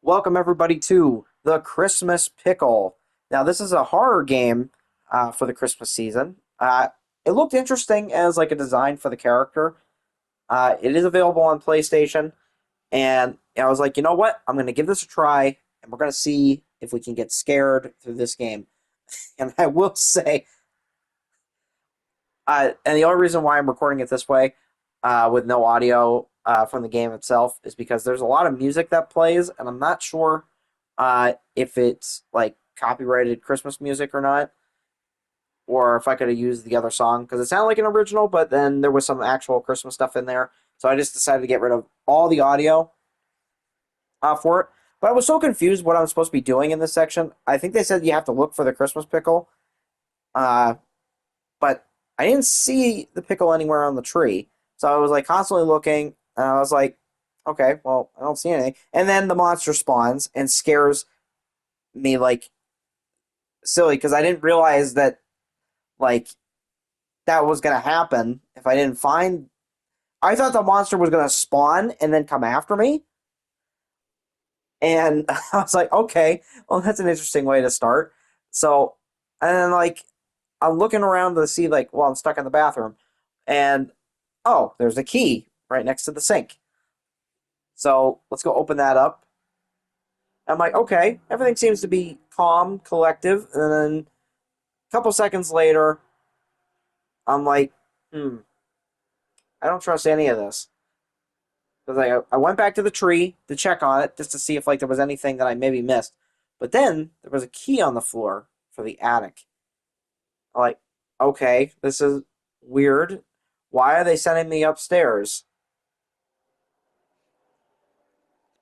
Welcome everybody to the Christmas Pickle. Now, this is a horror game for the Christmas season. It looked interesting as like a design for the character. It is available on PlayStation, and I was like, you know what? I'm going to give this a try, and we're going to see if we can get scared through this game. And I will say, and the only reason why I'm recording it this way, with no audio from the game itself, is because there's a lot of music that plays, and I'm not sure if it's like copyrighted Christmas music or not, or if I could have used the other song because it sounded like an original, but then there was some actual Christmas stuff in there. So I just decided to get rid of all the audio for it. But I was so confused what I'm supposed to be doing in this section. I think they said you have to look for the Christmas pickle, uh, but I didn't see the pickle anywhere on the tree. So I was like constantly looking, and I was like, okay, well, I don't see anything. And then the monster spawns and scares me like silly because I didn't realize that like that was gonna happen if I didn't find. I thought the monster was gonna spawn and then come after me, and I was like, okay, well, that's an interesting way to start. So, and then like I'm looking around to see like, well, I'm stuck in the bathroom, and oh, there's a key right next to the sink. So let's go open that up. I'm like, okay, everything seems to be calm, collective, and then a couple seconds later, I'm like, I don't trust any of this. Because I went back to the tree to check on it just to see if like there was anything that I maybe missed. But then there was a key on the floor for the attic. I'm like, okay, this is weird. Why are they sending me upstairs?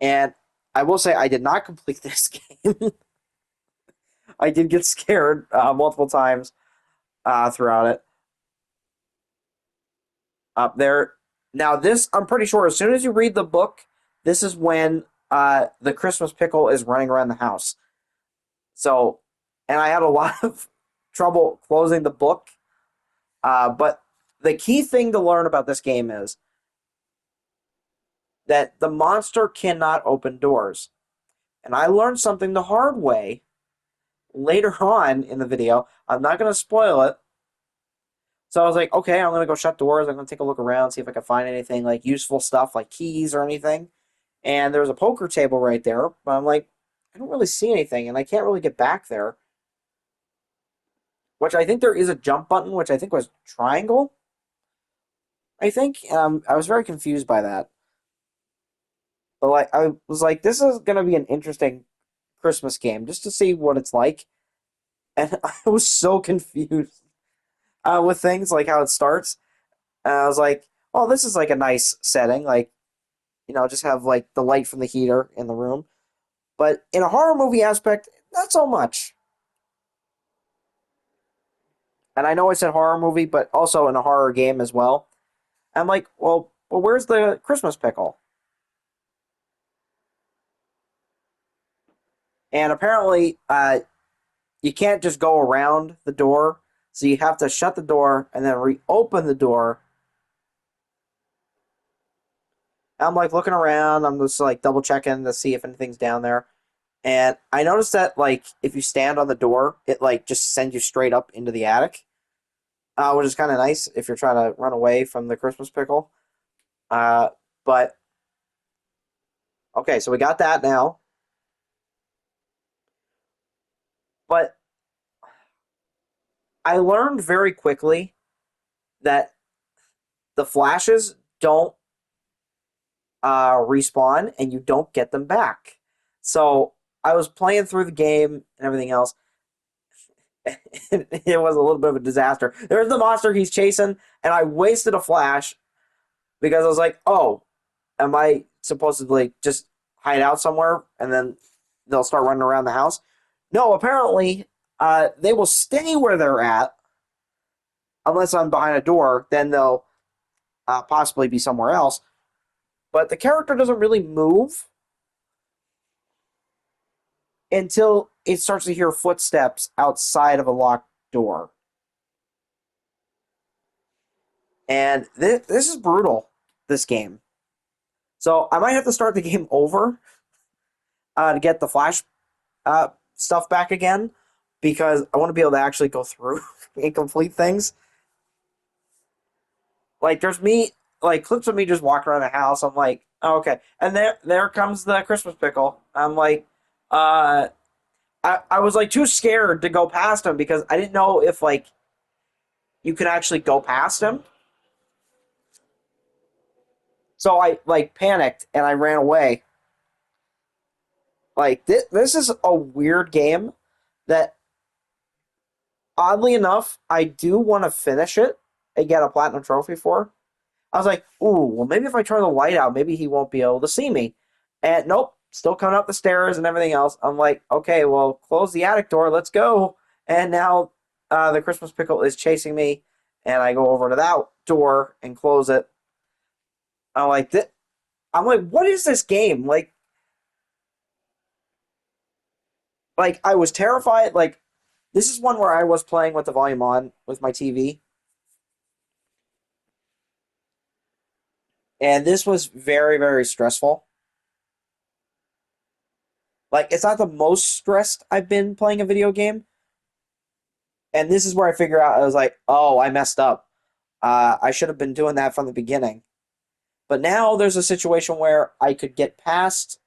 And I will say I did not complete this game. I did get scared multiple times throughout it. Up there. Now, this, I'm pretty sure, as soon as you read the book, this is when the Christmas pickle is running around the house. So, and I had a lot of trouble closing the book. But the key thing to learn about this game is that the monster cannot open doors. And I learned something the hard way later on in the video. I'm not going to spoil it. So I was like, okay, I'm going to go shut doors. I'm going to take a look around, see if I can find anything like useful stuff like keys or anything. And there's a poker table right there. But I'm like, I don't really see anything, and I can't really get back there. Which I think there is a jump button, which I think was triangle. I think I was very confused by that. But like I was like, this is gonna be an interesting Christmas game just to see what it's like. And I was so confused with things like how it starts. And I was like, oh, this is like a nice setting, like just have like the light from the heater in the room. But in a horror movie aspect, not so much. And I know I said horror movie, but also in a horror game as well. I'm like, well, where's the Christmas pickle? And apparently, you can't just go around the door, so you have to shut the door and then reopen the door. I'm like looking around. I'm just like double checking to see if anything's down there. And I noticed that like if you stand on the door, it like just sends you straight up into the attic, which is kind of nice if you're trying to run away from the Christmas pickle. But okay, so we got that now. But I learned very quickly that the flashes don't respawn and you don't get them back. So I was playing through the game and everything else. It was a little bit of a disaster. There's the monster he's chasing, and I wasted a flash because I was like, oh, am I supposed to like just hide out somewhere and then they'll start running around the house? No, apparently they will stay where they're at unless I'm behind a door. Then they'll possibly be somewhere else. But the character doesn't really move until it starts to hear footsteps outside of a locked door. And this is brutal, this game. So I might have to start the game over to get the Flash stuff back again because I want to be able to actually go through and complete things. Like there's me, like clips of me just walking around the house. I'm like, oh, okay, and there comes the Christmas pickle. I'm like, uh, I was like too scared to go past him because I didn't know if like you could actually go past him. So I like panicked and I ran away. Like this is a weird game that oddly enough I do want to finish it and get a platinum trophy for. I was like, ooh, well maybe if I turn the light out, maybe he won't be able to see me. And nope, still coming up the stairs and everything else. I'm like, okay, well close the attic door, let's go. And now the Christmas pickle is chasing me, and I go over to that door and close it. I'm like, what is this game? Like I was terrified. Like this is one where I was playing with the volume on with my TV, and this was very very stressful. Like it's not the most stressed I've been playing a video game, and this is where I figure out I was like, oh, I messed up. I should have been doing that from the beginning. But now there's a situation where I could get past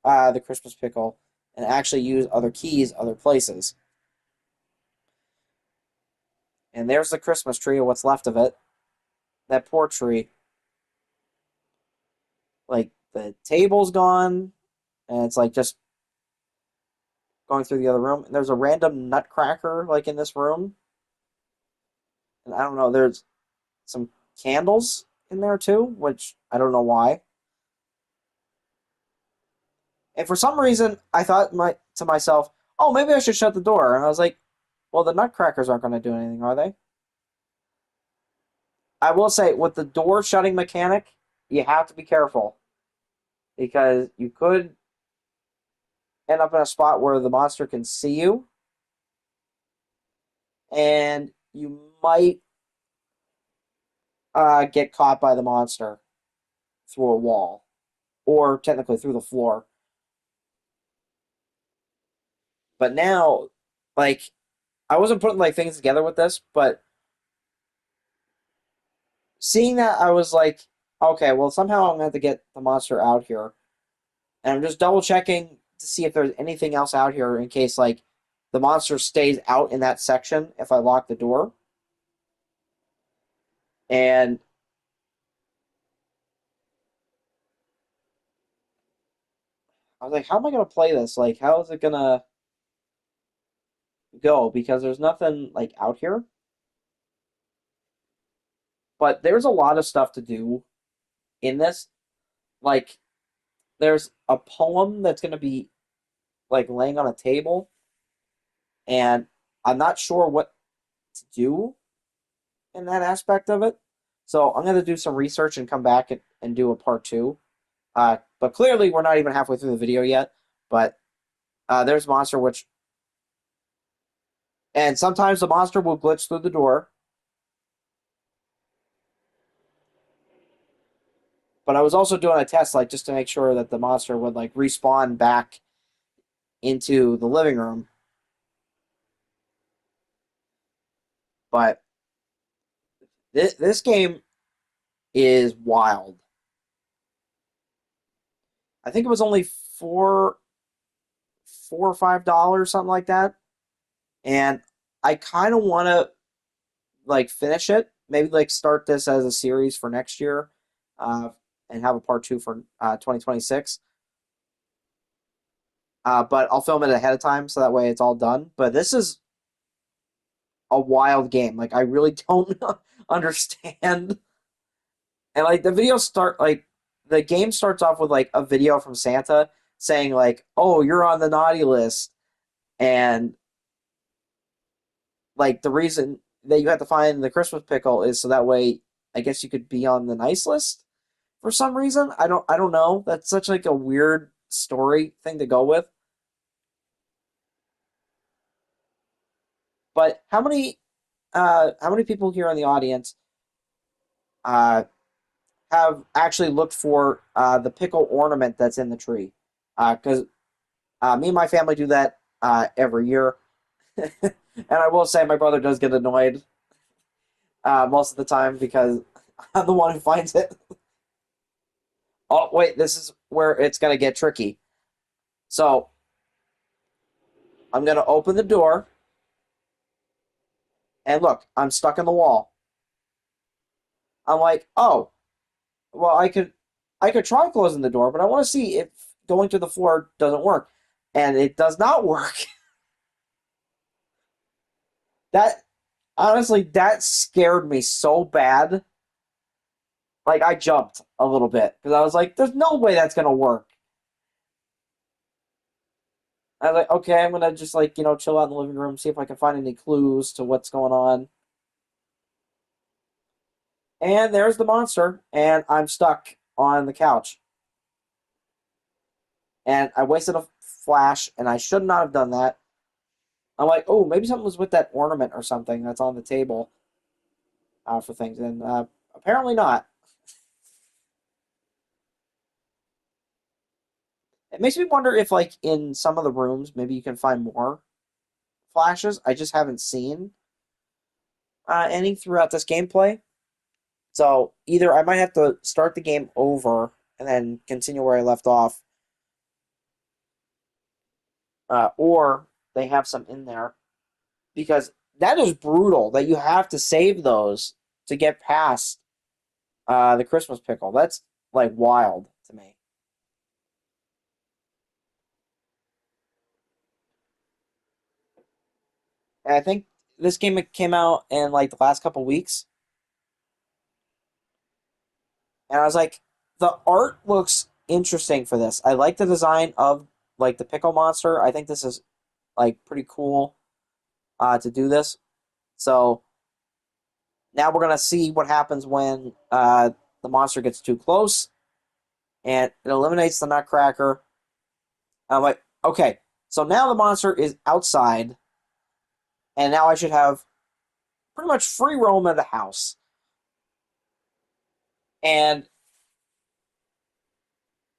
the Christmas pickle and actually use other keys other places. And there's the Christmas tree, or what's left of it. That poor tree. Like the table's gone, and it's like just going through the other room. And there's a random nutcracker like in this room, and I don't know. There's some candles in there too, which I don't know why. And for some reason, I thought to myself, "Oh, maybe I should shut the door." And I was like, "Well, the nutcrackers aren't going to do anything, are they?" I will say, with the door shutting mechanic, you have to be careful because you could end up in a spot where the monster can see you, and you might get caught by the monster through a wall, or technically through the floor. But now, like, I wasn't putting like things together with this, but seeing that, I was like, okay, well, somehow I'm gonna have to get the monster out here, and I'm just double checking to see if there's anything else out here in case like the monster stays out in that section if I lock the door. And I was like, how am I gonna play this? Like, how is it gonna go? Because there's nothing like out here. But there's a lot of stuff to do in this. Like, there's a poem that's gonna be like laying on a table, and I'm not sure what to do in that aspect of it. So I'm gonna do some research and come back and do a part two. But clearly, we're not even halfway through the video yet. But there's monster, which and sometimes the monster will glitch through the door. But I was also doing a test, like just to make sure that the monster would like respawn back into the living room. But this game is wild. I think it was only four or $5, something like that. And I kind of want to like finish it. Maybe like start this as a series for next year, uh, and have a part two for 2026. But I'll film it ahead of time so that way it's all done. But this is a wild game. Like I really don't understand. And like the video start like the game starts off with like a video from Santa saying like, "Oh, you're on the naughty list," and like the reason that you have to find the Christmas pickle is so that way I guess you could be on the nice list for some reason. I don't know. That's such like a weird story thing to go with. But how many people here in the audience uh have actually looked for the pickle ornament that's in the tree? Because Me and my family do that every year. And I will say my brother does get annoyed most of the time because I'm the one who finds it. Oh, wait, this is where it's going to get tricky. So I'm going to open the door, and look, I'm stuck in the wall. I'm like, oh, well, I could try closing the door, but I want to see if going to the floor doesn't work. And it does not work. That honestly, that scared me so bad. Like I jumped a little bit because I was like, "There's no way that's gonna work." I was like, "Okay, I'm gonna just like chill out in the living room, see if I can find any clues to what's going on." And there's the monster, and I'm stuck on the couch. And I wasted a flash, and I should not have done that. I'm like, "Oh, maybe something was with that ornament or something that's on the table for things," and apparently not. It makes me wonder if, like, in some of the rooms, maybe you can find more flashes. I just haven't seen any throughout this gameplay. So either I might have to start the game over and then continue where I left off, or they have some in there because that is brutal that you have to save those to get past the Christmas pickle. That's like wild to me. And I think this game came out in like the last couple weeks, and I was like, the art looks interesting for this. I like the design of like the pickle monster. I think this is like pretty cool to do this. So now we're gonna see what happens when the monster gets too close and it eliminates the Nutcracker. I'm like, okay, so now the monster is outside, and now I should have pretty much free roam of the house. And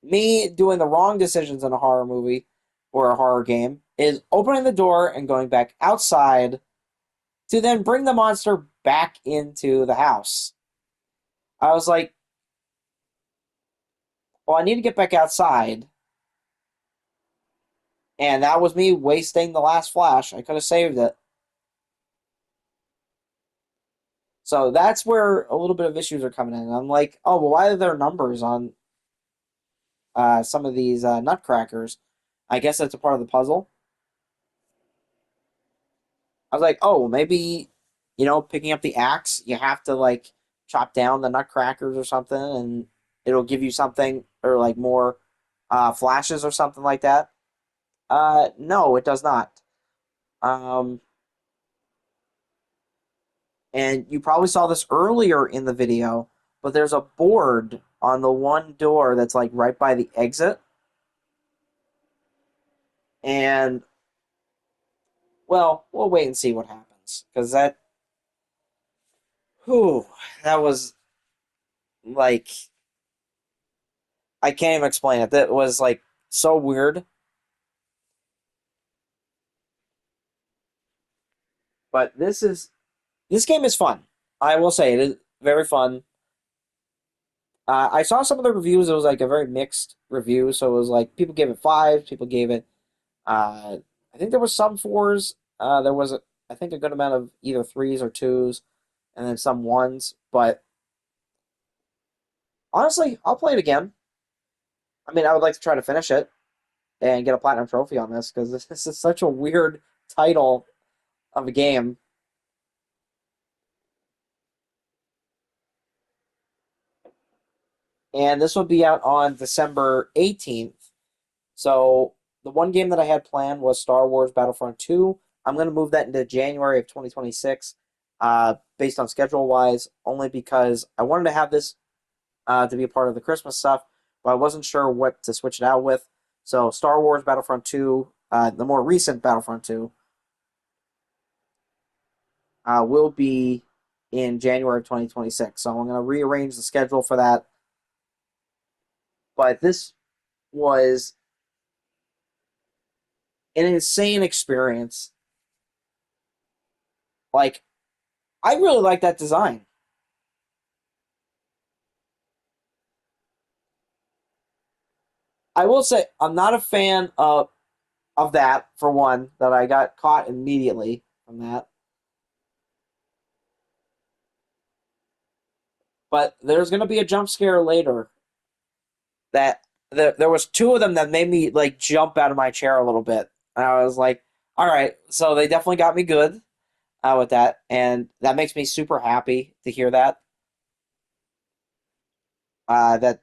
me doing the wrong decisions in a horror movie or a horror game is opening the door and going back outside to then bring the monster back into the house. I was like, well, I need to get back outside. And that was me wasting the last flash. I could have saved it. So that's where a little bit of issues are coming in. I'm like, oh, well, why are there numbers on some of these nutcrackers? I guess that's a part of the puzzle. I was like, oh, maybe, picking up the axe, you have to like chop down the nutcrackers or something, and it'll give you something or like more flashes or something like that. No, it does not. Um, and you probably saw this earlier in the video, but there's a board on the one door that's like right by the exit. And well, we'll wait and see what happens because whew, that was like I can't even explain it. That was like so weird. But this game is fun. I will say it is very fun. I saw some of the reviews. It was like a very mixed review. So it was like people gave it fives, people gave it. Uh, I think there was some fours. There was I think a good amount of either threes or twos, and then some ones. But honestly, I'll play it again. I mean, I would like to try to finish it and get a platinum trophy on this because this is such a weird title of a game. And this will be out on December 18th. So the one game that I had planned was Star Wars Battlefront 2. I'm going to move that into January of 2026, based on schedule wise, only because I wanted to have this to be a part of the Christmas stuff, but I wasn't sure what to switch it out with. So Star Wars Battlefront 2, the more recent Battlefront 2, will be in January of 2026. So I'm going to rearrange the schedule for that. But this was an insane experience. Like, I really like that design. I will say I'm not a fan of that for one. That I got caught immediately from that. But there's gonna be a jump scare later that there was two of them that made me like jump out of my chair a little bit. And I was like, all right, so they definitely got me good with that, and that makes me super happy to hear that. That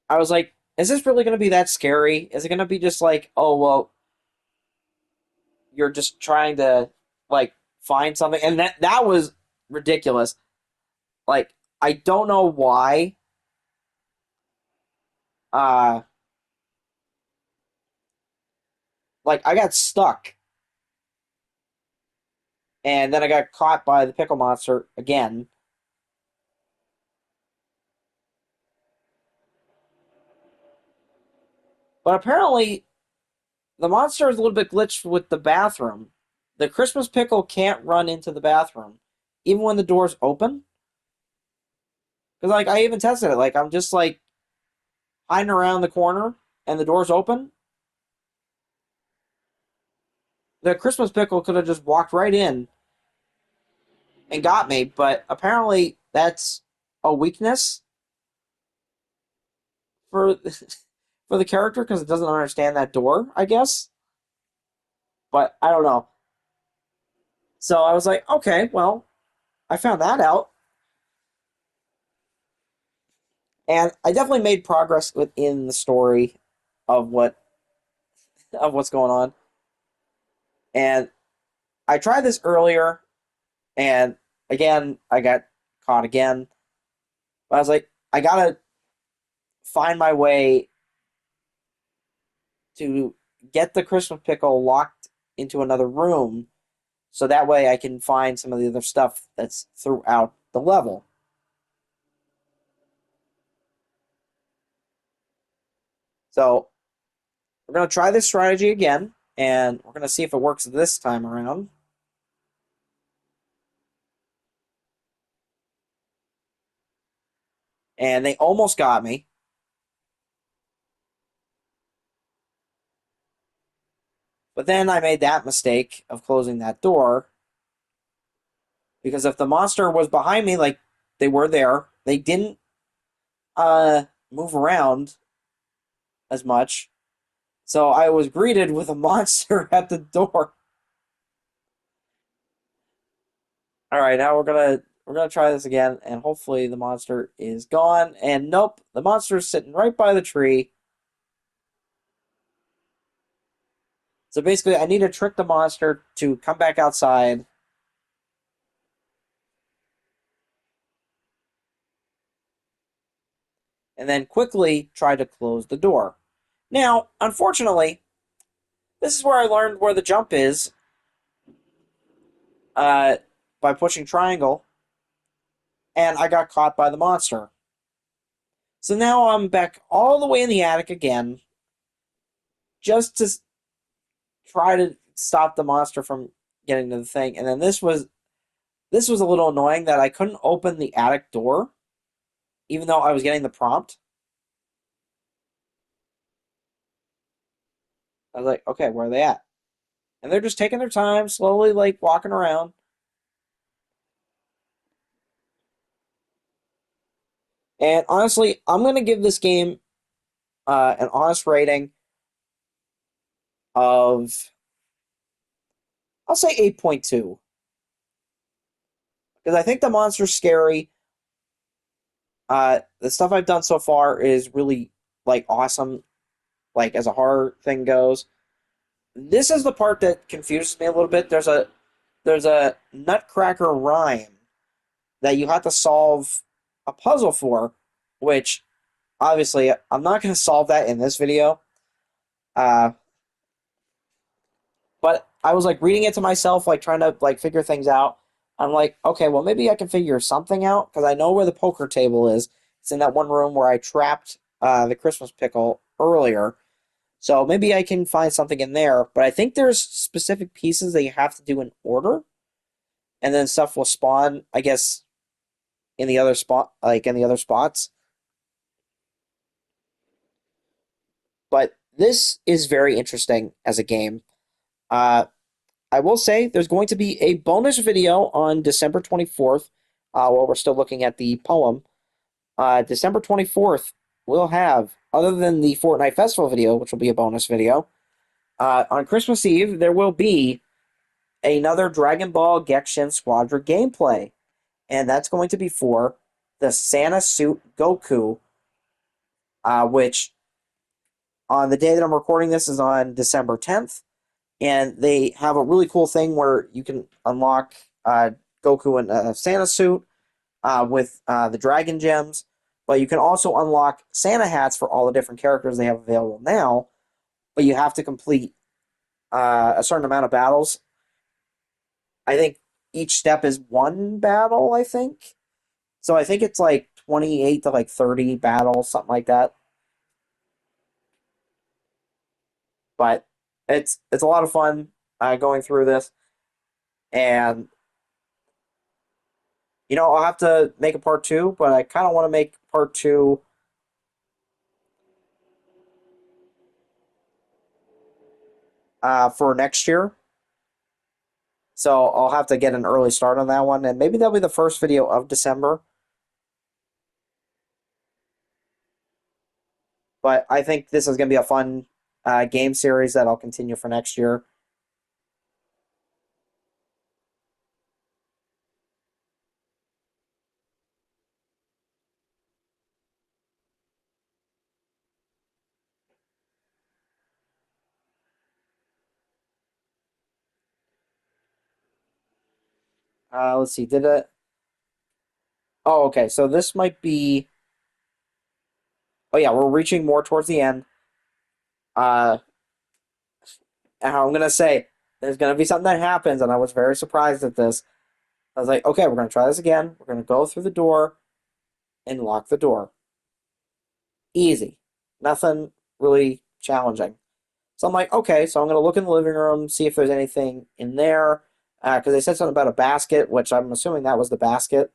I was like, is this really going to be that scary? Is it going to be just like, oh well, you're just trying to like find something, and that was ridiculous. Like I don't know why. Uh, like I got stuck, and then I got caught by the pickle monster again. But apparently, the monster is a little bit glitched with the bathroom. The Christmas pickle can't run into the bathroom, even when the door's open. Because like I even tested it. Like I'm just like hiding around the corner, and the door's open. The Christmas pickle could have just walked right in and got me, but apparently that's a weakness for for the character because it doesn't understand that door, I guess. But I don't know. So I was like, okay, well, I found that out, and I definitely made progress within the story of what's going on. And I tried this earlier, and again, I got caught again. But I was like, I gotta find my way to get the Christmas pickle locked into another room so that way I can find some of the other stuff that's throughout the level. So we're going to try this strategy again, and we're going to see if it works this time around. And they almost got me. But then I made that mistake of closing that door because if the monster was behind me, like they were there, they didn't move around as much. So I was greeted with a monster at the door. All right, now we're gonna try this again, and hopefully the monster is gone. And nope, the monster is sitting right by the tree. So basically, I need to trick the monster to come back outside, and then quickly try to close the door. Now, unfortunately, this is where I learned where the jump is uh, by pushing triangle, and I got caught by the monster. So now I'm back all the way in the attic again, just to try to stop the monster from getting to the thing. And then this was a little annoying that I couldn't open the attic door, even though I was getting the prompt. I was like, okay, where are they at? And they're just taking their time, slowly like walking around. And honestly, I'm gonna give this game an honest rating of I'll say 8.2 because I think the monster's scary. The stuff I've done so far is really like awesome, like as a horror thing goes. This is the part that confuses me a little bit. There's a Nutcracker rhyme that you have to solve a puzzle for, which obviously I'm not going to solve that in this video. Uh, but I was like reading it to myself, like trying to like figure things out. I'm like, okay, well maybe I can figure something out because I know where the poker table is. It's in that one room where I trapped the Christmas pickle earlier. So maybe I can find something in there. But I think there's specific pieces that you have to do in order, and then stuff will spawn, I guess, in the other spot, like in the other spots. But this is very interesting as a game. Uh, I will say there's going to be a bonus video on December 24th, while we're still looking at the poem. December 24th, we'll have, other than the Fortnite Festival video, which will be a bonus video, on Christmas Eve, there will be another Dragon Ball Genshin Squadron gameplay. And that's going to be for the Santa Suit Goku, which on the day that I'm recording this is on December 10th. And they have a really cool thing where you can unlock Goku in a Santa suit with the Dragon Gems, but you can also unlock Santa hats for all the different characters they have available now. But you have to complete a certain amount of battles. I think each step is one battle, I think. So I think it's like 28 to like 30 battles, something like that. But it's a lot of fun going through this. And I'll have to make a part two, but I kind of want to make part two for next year. So I'll have to get an early start on that one, and maybe that'll be the first video of December. But I think this is going to be a fun game series that I'll continue for next year. Let's see, did it? Oh, okay. So this might be. Oh yeah, we're reaching more towards the end. Uh, and I'm gonna say there's gonna be something that happens, and I was very surprised at this. I was like, okay, we're gonna try this again. We're gonna go through the door and lock the door. Easy, nothing really challenging. So I'm like, okay, so I'm gonna look in the living room, see if there's anything in there, because they said something about a basket, which I'm assuming that was the basket.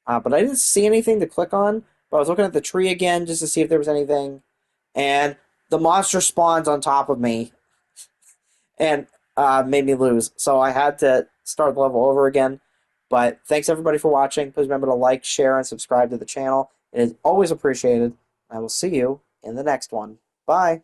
But I didn't see anything to click on. But I was looking at the tree again just to see if there was anything, and the monster spawns on top of me and made me lose. So I had to start the level over again. But thanks everybody for watching. Please remember to like, share, and subscribe to the channel. It is always appreciated. I will see you in the next one. Bye.